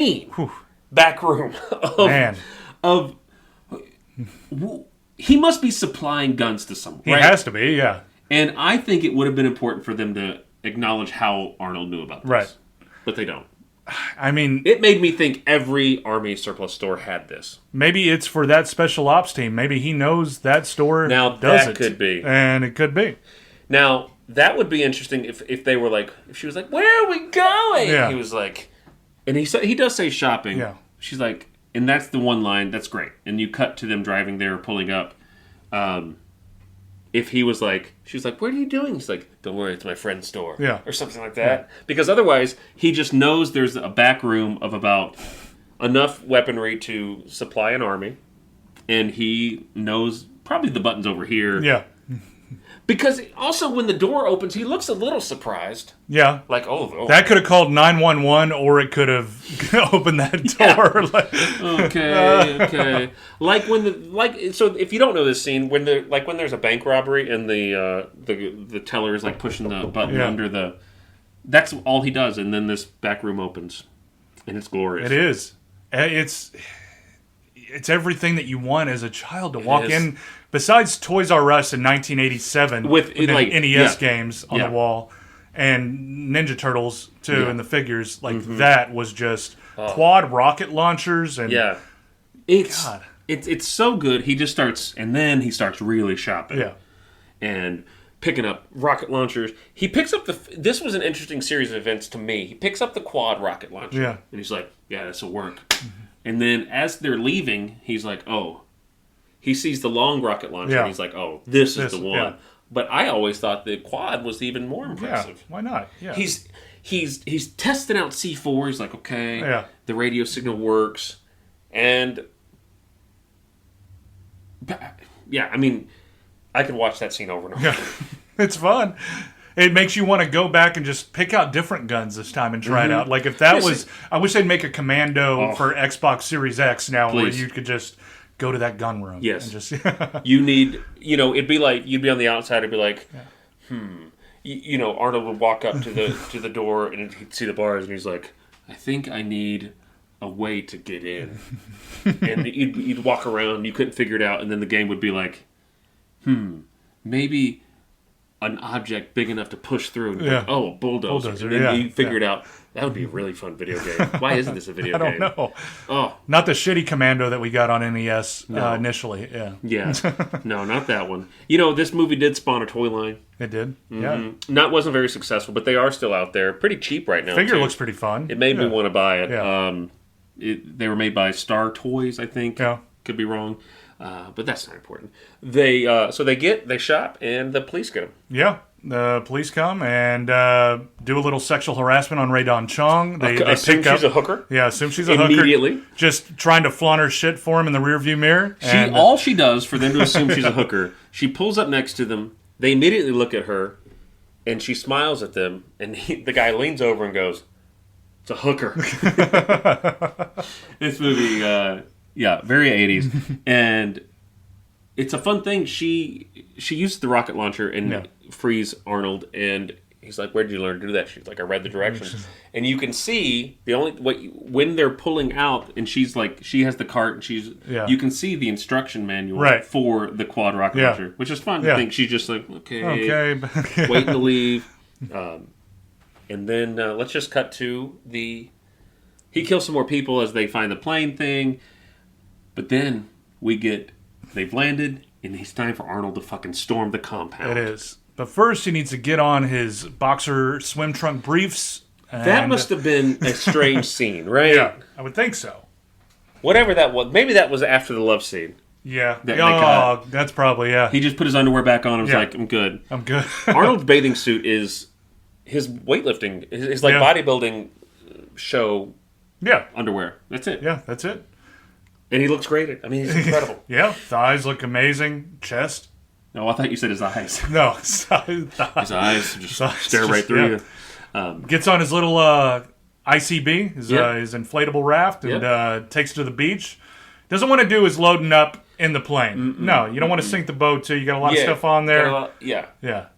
Whew. back room Man. of he must be supplying guns to someone. He right? has to be, yeah. And I think it would have been important for them to acknowledge how Arnold knew about this. Right. But they don't. I mean, It made me think every Army surplus store had this. maybe it's for that special ops team. Maybe he knows that store Now, does that it. could be. And it could be. Now, that would be interesting if they were like, if she was like, where are we going? Yeah. He was like, and he does say shopping. Yeah. She's like, and that's the one line, that's great. And you cut to them driving there, pulling up. If he was like, she was like, what are you doing? He's like, don't worry, it's my friend's store. Yeah. Or something like that. Yeah. Because otherwise, he just knows there's a back room of about enough weaponry to supply an army. And he knows probably the buttons over here. Yeah. Because also when the door opens, he looks a little surprised. Yeah. Like, oh. That could have called 911 or it could have opened that door. Okay. So if you don't know this scene, when there's a bank robbery and the teller is like pushing the button under the, that's all he does, and then this back room opens, and it's glorious. It is. It's everything that you want as a child to walk in. Besides Toys R Us in 1987 with NES games on the wall, and Ninja Turtles too, and the figures that was just quad rocket launchers and it's so good. He just starts, and then he starts really shopping, and picking up rocket launchers. He picks up this was an interesting series of events to me. He picks up the quad rocket launcher, and he's like, "Yeah, this will work." And then as they're leaving, he's like, "Oh." He sees the long rocket launcher, and he's like, "Oh, this is the one." Yeah. But I always thought the quad was even more impressive. Yeah, why not? Yeah. He's testing out C4. He's like, "Okay, the radio signal works," and I mean, I could watch that scene over and over. Yeah. It's fun. It makes you want to go back and just pick out different guns this time and try it out. Like if that was, I wish they'd make a Commando for Xbox Series X now, where you could just go to that gun room. Yes. And just you need, it'd be like, you'd be on the outside, it'd be like, Arnold would walk up to the door and he'd see the bars and he's like, I think I need a way to get in. And you'd walk around, you couldn't figure it out, and then the game would be like, maybe an object big enough to push through. And like, a bulldozer. And then you figure it out. That would be a really fun video game. Why isn't this a video game? I don't know. Oh. Not the shitty Commando that we got on NES initially. Yeah. No, not that one. This movie did spawn a toy line. It did. Yeah. Wasn't very successful, but they are still out there. Pretty cheap right now. Figure looks pretty fun. It made me want to buy it. Yeah. They were made by Star Toys, I think. Yeah. Could be wrong. But that's not important. They shop, and the police get them. Yeah. The police come and do a little sexual harassment on Ray Don Chong. They assume she's a hooker? Yeah, assume she's a hooker. Immediately. Just trying to flaunt her shit for him in the rearview mirror. All she does for them to assume she's a hooker, she pulls up next to them. They immediately look at her, and she smiles at them. And the guy leans over and goes, "It's a hooker." This movie, very 80s. And it's a fun thing. She uses the rocket launcher and frees Arnold, and he's like, "Where did you learn to do that?" She's like, "I read the directions." And you can see when they're pulling out, and she's like, she has the cart, and you can see the instruction manual for the quad rocket launcher, which is fun. I think she's just like, okay, waiting to leave. And then let's just cut to he kills some more people as they find the plane thing, but then they've landed, and it's time for Arnold to fucking storm the compound. It is. But first, he needs to get on his boxer swim trunk briefs. That must have been a strange scene, right? Yeah, I would think so. Whatever that was. Maybe that was after the love scene. Yeah. That's probably, He just put his underwear back on and was like, I'm good. Arnold's bathing suit is his weightlifting, his bodybuilding show underwear. That's it. Yeah, that's it. And he looks great. I mean, he's incredible. Yeah, thighs look amazing. Chest. No, I thought you said his eyes. No, his eyes just stare right through you. Gets on his little ICB, his inflatable raft, and takes it to the beach. Doesn't want to do his loading up in the plane. No, you don't want to sink the boat too. You got a lot of stuff on there. Yeah.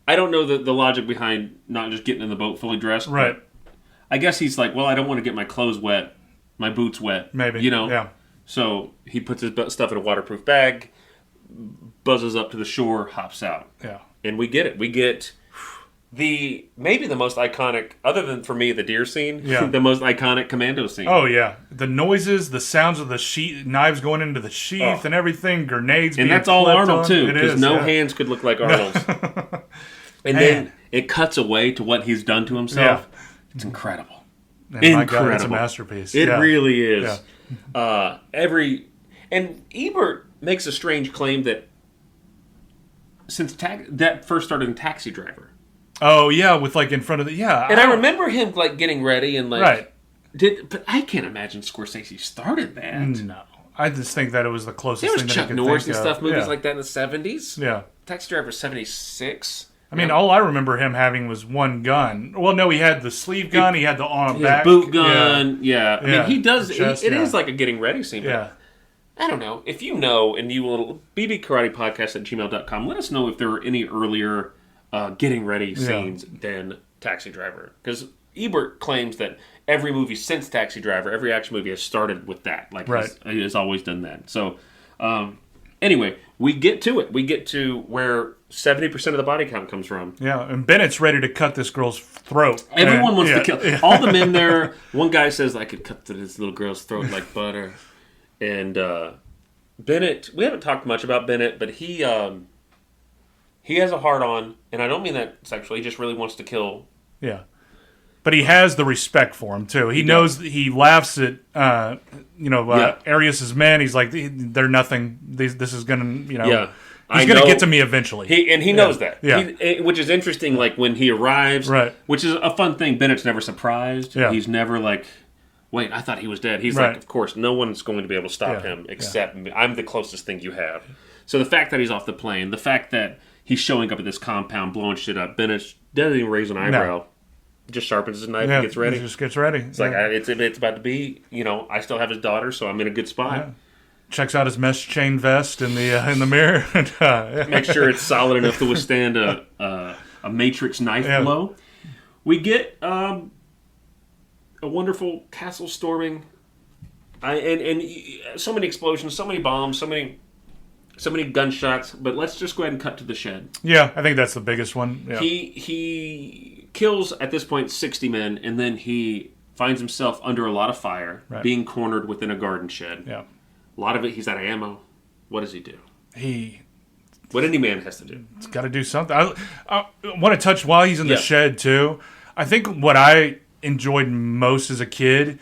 I don't know the logic behind not just getting in the boat fully dressed. Right. I guess he's like, well, I don't want to get my clothes wet My boot's wet. Maybe. Yeah. So he puts his stuff in a waterproof bag, buzzes up to the shore, hops out. Yeah. And we get it. We get maybe the most iconic, other than for me, the deer scene, the most iconic Commando scene. Oh, yeah. The noises, the sounds of the knives going into the sheath and everything, grenades being And that's all Arnold, too, because no hands could look like Arnold's. And then it cuts away to what he's done to himself. Yeah. It's incredible. And my God, it's a masterpiece. It really is. Yeah. And Ebert makes a strange claim that since that first started in Taxi Driver. Oh yeah, with like in front of And I remember him like getting ready and like but I can't imagine Scorsese started that. No, I just think that it was the closest. There was thing Chuck that Norris and stuff, movies like that in the 70s. Yeah, Taxi Driver 76. I mean, all I remember him having was one gun. Well, no, he had the sleeve gun. He had the back boot gun. Yeah. I mean, he does. Chest, it is like a getting ready scene. Yeah. I don't know. If you know, and you will, bbkaratepodcast@gmail.com, let us know if there were any earlier getting ready scenes than Taxi Driver. Because Ebert claims that every movie since Taxi Driver, every action movie has started with that. Like, he has always done that. So, anyway, we get to it. We get to where 70% of the body count comes from. Yeah, and Bennett's ready to cut this girl's throat. Everyone wants to kill. All the men there, one guy says, I could cut this little girl's throat like butter. And Bennett, we haven't talked much about Bennett, but he has a hard-on, and I don't mean that sexually, he just really wants to kill. Yeah. But he has the respect for him, too. He knows, he laughs at, Arius's men. He's like, they're nothing. This is going to, he's going to get to me eventually. He knows that. Yeah. Which is interesting, like, when he arrives, which is a fun thing. Bennett's never surprised. Yeah. He's never like, wait, I thought he was dead. He's like, of course, no one's going to be able to stop him except me. I'm the closest thing you have. So the fact that he's off the plane, the fact that he's showing up at this compound, blowing shit up, Bennett doesn't even raise an eyebrow. No. Just sharpens his knife and gets ready. He just gets ready. It's like, it's about to be, I still have his daughter, so I'm in a good spot. Yeah. Checks out his mesh chain vest in the mirror. Make sure it's solid enough to withstand a Matrix knife blow. We get a wonderful castle storming, and so many explosions, so many bombs, so many gunshots. But let's just go ahead and cut to the shed. Yeah, I think that's the biggest one. Yeah. He kills at this point 60 men, and then he finds himself under a lot of fire, being cornered within a garden shed. Yeah, a lot of it. He's out of ammo. What does he do? What any man has to do. He's got to do something. I want to touch while he's in the shed too. I think what I enjoyed most as a kid,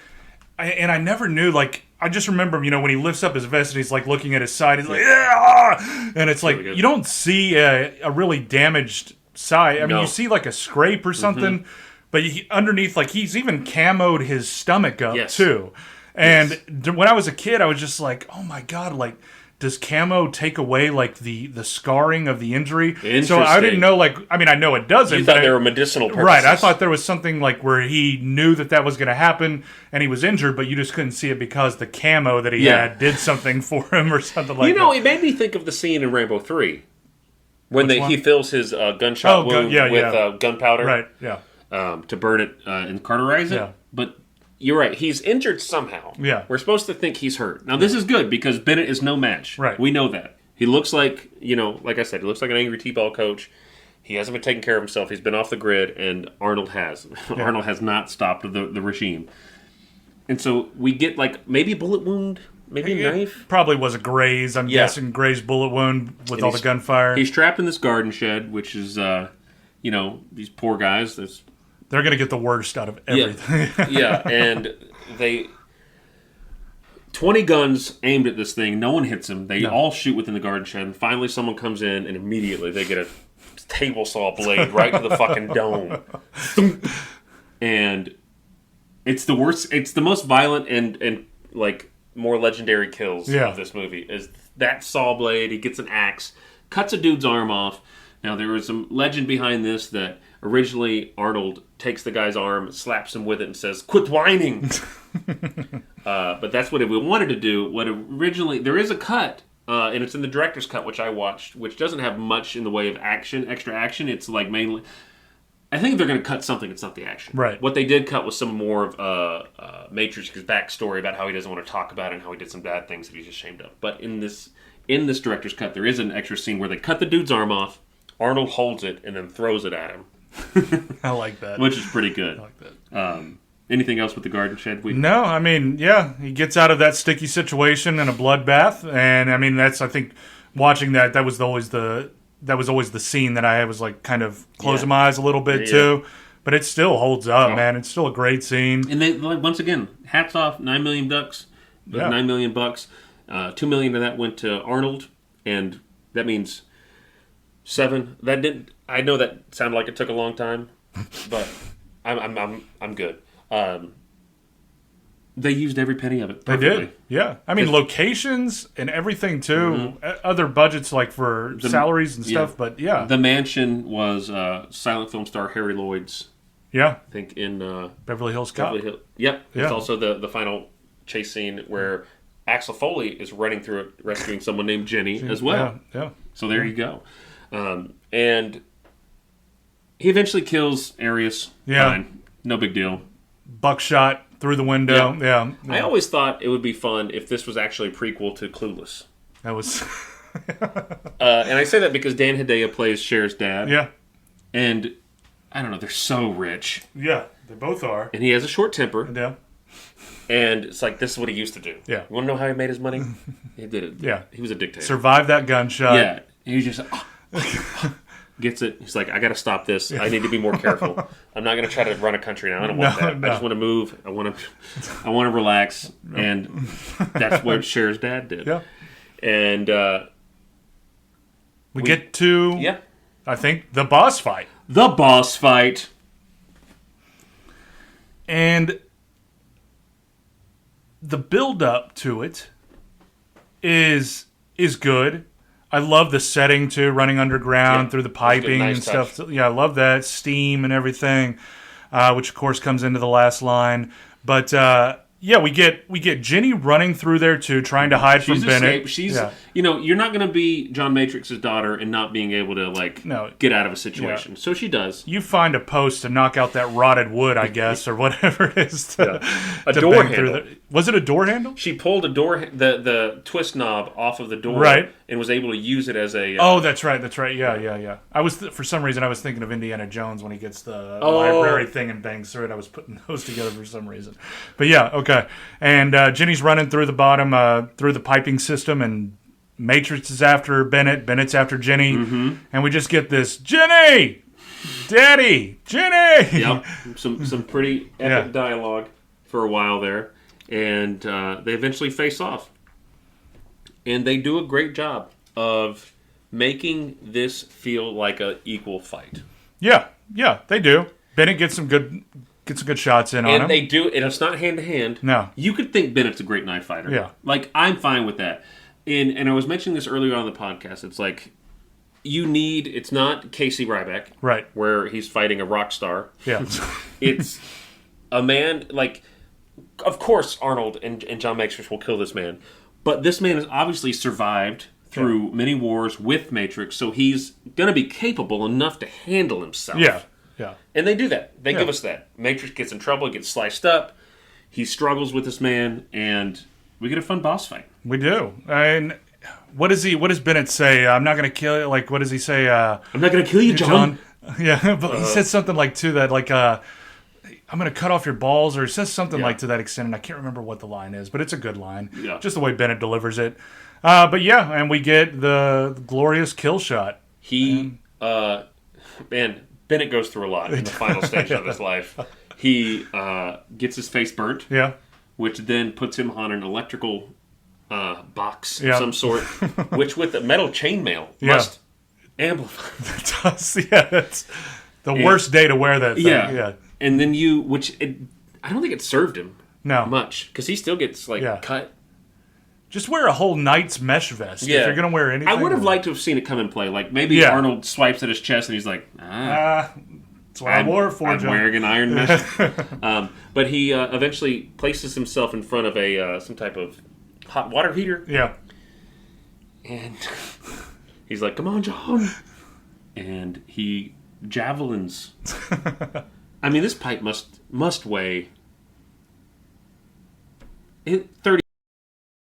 and I never knew, like, I just remember, when he lifts up his vest and he's like looking at his side, he's like, yeah, and it's like, you don't see a really damaged side. I mean, you see like a scrape or something, but underneath, like, he's even camoed his stomach up too. And when I was a kid, I was just like, oh my God, like, does camo take away, like, the scarring of the injury? So I didn't know, like, I mean, I know it doesn't. You thought they were medicinal purposes. Right, I thought there was something, like, where he knew that was going to happen, and he was injured, but you just couldn't see it because the camo that he had did something for him or something like that. It made me think of the scene in Rambo 3, when he fills his gunshot wound with gunpowder. Right, yeah. To burn it and cauterize it. Yeah. But you're right. He's injured somehow. Yeah. We're supposed to think he's hurt. Now, this is good because Bennett is no match. Right. We know that. He looks like, like I said, he looks like an angry T-ball coach. He hasn't been taking care of himself. He's been off the grid, and Arnold has. Yeah. Arnold has not stopped the regime. And so we get, like, maybe a bullet wound, maybe a knife. Probably was a graze. I'm guessing graze bullet wound with all the gunfire. He's trapped in this garden shed, which is, these poor guys. They're going to get the worst out of everything. Yeah, and 20 guns aimed at this thing. No one hits them. They all shoot within the garden shed. And finally someone comes in, and immediately they get a table saw blade right to the fucking dome. And it's the worst. It's the most violent and like, more legendary kills of this movie. Is that saw blade. He gets an axe, cuts a dude's arm off. Now, there was some legend behind this that originally Arnold takes the guy's arm, slaps him with it, and says, "Quit whining." But that's what we wanted to do. There is a cut, and it's in the director's cut, which I watched, which doesn't have much in the way of extra action. It's like mainly I think they're going to cut something that's not the action. Right. What they did cut was some more of Matrix's backstory about how he doesn't want to talk about it and how he did some bad things that he's ashamed of. But in this director's cut, there is an extra scene where they cut the dude's arm off, Arnold holds it, and then throws it at him. I like that. Which is pretty good. I like that. Anything else with the garden shed? No, I mean, yeah, he gets out of that sticky situation in a bloodbath, and I mean, I think watching that was always the scene that I was like kind of closing my eyes a little bit too, but it still holds up, man. It's still a great scene. And they, like, once again, hats off, $9 million. $9 million bucks. $2 million of that went to Arnold, and that means $7. That didn't. I know that sounded like it took a long time, but I'm good. They used every penny of it perfectly. They did, yeah. I mean, locations and everything, too. Other budgets, like for salaries and stuff, but yeah. The mansion was silent film star Harry Lloyd's, I think, in Beverly Hills Cop. Yep. Yeah. It's also the final chase scene where Axel Foley is running through it, rescuing someone named Jenny as well. Yeah. So there you go. And he eventually kills Arius. Yeah. Fine. No big deal. Buckshot through the window. Yeah. I always thought it would be fun if this was actually a prequel to Clueless. That was... and I say that because Dan Hedaya plays Cher's dad. Yeah. And, I don't know, they're so rich. Yeah, they both are. And he has a short temper. Yeah. And it's like, this is what he used to do. Yeah. You want to know how he made his money? He did it. Yeah. He was a dictator. Survived that gunshot. Yeah. He was just... gets it. He's like, I got to stop this. I need to be more careful. I'm not going to try to run a country now. I don't want that. I just want to move. I want to relax. And that's what Cher's dad did. Yeah. And we get to, I think, the boss fight. The boss fight. And the build-up to it is good. I love the setting, too, running underground through the piping and stuff. Touch. Yeah, I love that. Steam and everything, which, of course, comes into the last line. But, we get Ginny running through there, too, trying to hide from Bennett. She's, you're not going to be John Matrix's daughter and not being able to, get out of a situation. So she does. You find a post to knock out that rotted wood, I guess, or whatever it is. A door handle. Was it a door handle? She pulled the twist knob off of the door, and was able to use it as a. Oh, that's right. Yeah. For some reason I was thinking of Indiana Jones when he gets the library thing and bangs through it. I was putting those together for some reason, but yeah, okay. And Ginny's running through the bottom, through the piping system, and Matrix is after Bennett. Bennett's after Ginny, and we just get this Ginny, Daddy, Ginny. Yep, some pretty epic dialogue for a while there. And they eventually face off. And they do a great job of making this feel like an equal fight. Yeah, they do. Bennett gets some good shots in on him. And they do, and it's not hand-to-hand. No. You could think Bennett's a great knife fighter. Yeah. Like, I'm fine with that. And I was mentioning this earlier on the podcast. It's like, it's not Casey Ryback. Right. Where he's fighting a rock star. Yeah. It's a man, like... Of course, Arnold and John Matrix will kill this man. But this man has obviously survived through many wars with Matrix, so he's going to be capable enough to handle himself. Yeah. And they do that. They give us that. Matrix gets in trouble, gets sliced up. He struggles with this man, and we get a fun boss fight. We do. And what does Bennett say? I'm not going to kill you. Like, what does he say? I'm not going to kill you, John. Yeah, but he said something like to that, like, I'm going to cut off your balls, or it says something like to that extent, and I can't remember what the line is, but it's a good line. Yeah. Just the way Bennett delivers it. But yeah, and we get the glorious kill shot. Bennett goes through a lot in the final stage of his life. He gets his face burnt, which then puts him on an electrical box of some sort, which with a metal chainmail must amplify. It does, It's the worst day to wear that thing. Yeah. And then I don't think it served him much, because he still gets, cut. Just wear a whole knight's mesh vest if you're going to wear anything. I would have liked to have seen it come in play. Like, maybe Arnold swipes at his chest and he's like, that's what I wore it for, I'm wearing an iron mesh. But he eventually places himself in front of some type of hot water heater. Yeah. And he's like, come on, John. And he javelins. I mean, this pipe must weigh 30